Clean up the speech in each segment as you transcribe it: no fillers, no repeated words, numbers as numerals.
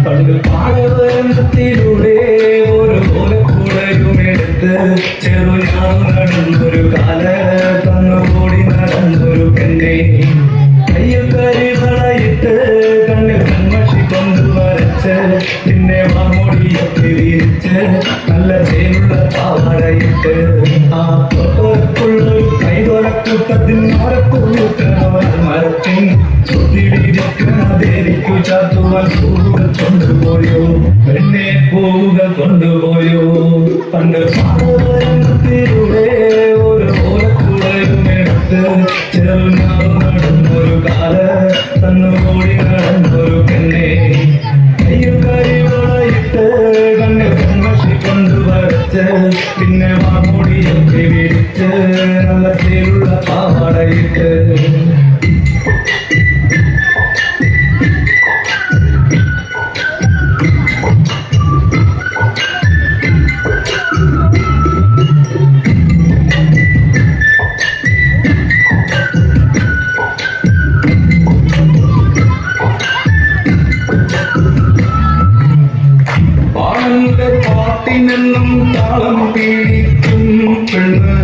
പണ്ട് പാടവരത്തിലൂടെ ഒരു ഓലക്കുടയും എടുത്ത് ചെറുഞാൻ നടന്നൊരു കാല തന്നുകൂടി നടന്നൊരു പെണ്ണെ കയ്യിൽ കരിവളയിട്ട് കണ്ണിൽ കൺമഷി കൊണ്ടുവരച്ച് പിന്നെ വാമൊടിയൊക്കെ വിരിച്ച് നല്ല ചേരുള്ള പാവടയിട്ട് ആ തൊട്ടൊരു കൈതൊരക്കൂട്ടത്തിൻ മരക്കുള്ളിൽ മരത്തിൻ ദേവിക്കു ചാത്തുവാൻ പൂവുകൾ കൊണ്ടുപോയോ പെണ്ണെ പൂവുകൾ കൊണ്ടുപോയോ പണ്ട് പാടവരത്തിലൂടെ ഒരു ഓലക്കുടയും എടുത്ത് ചെറുനാൾ നടന്നൊരു കാല തന്നുകൂടി നടന്നൊരു പെണ്ണെ കയ്യിൽ കരിവളയിട്ട് കണ്ണിൽ കൺമഷി കൊണ്ടുവരച്ച് പിന്നെ വാമൊടിയൊക്കെ വിരിച്ച് നല്ല ചേരുള്ള പാവടയിട്ട് പാട്ടിനെന്നും താളം പിടിക്കും പെണ്ണ്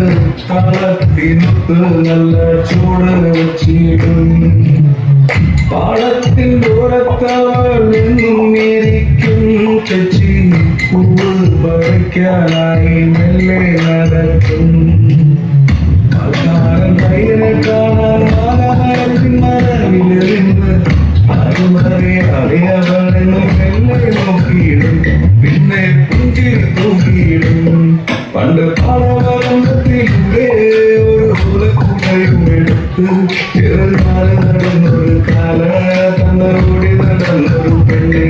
താളത്തിനൊത്ത് നല്ല ചൂട് വെച്ചിടും പാടത്തിൻ ദൂരത്തവൾ എന്നും ഇരിക്കും ചേച്ചി പൂവ് പറിക്കാനായി മെല്ലെ നടക്കും മലനാടൻ കൈനെ കാണാൻ മാലമരത്തിൻ മരവിലിരുന്ന് ആരുമറിയാതെ അവളെന്നും മെല്ലെ നോക്കിയിടും പിന്നെ പുഞ്ചിരി തൂക്കിയിടും പണ്ട് പാടവരത്തിലൂടെ ഒരു ഓലക്കുടയും എടുത്ത് ചെറുനാൾ നടന്നൊരു കാല തന്നോടി നടന്നൊരു പെണ്ണെ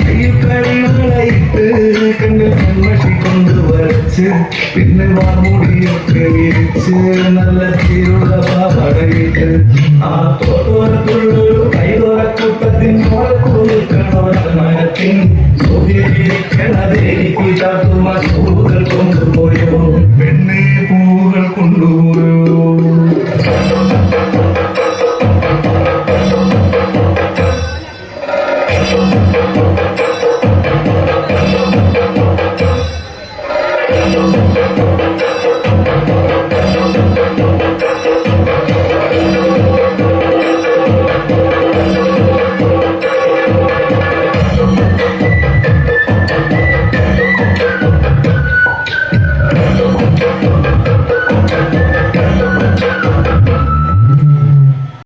കയ്യിൽ കരിവളയിട്ട് കണ്ണിൽ കൺമഷി കൊണ്ടുവരച്ച് പിന്നെ വാമൂടിയൊക്കെ വിരിച്ച് നല്ല ചീരുള്ള പാവടയിട്ട് ആ തോട്ടോരത്തുള്ളൊരു കൈതോരക്കൂട്ടത്തിൻ മോളക്കുള്ളിൽ മരത്തിൻ ദേവിക്കു ചാത്തുവാൻ പൂവുകൾ കൊണ്ടുപോയോ പെണ്ണെ പൂവുകൾ കൊണ്ടുപോയോ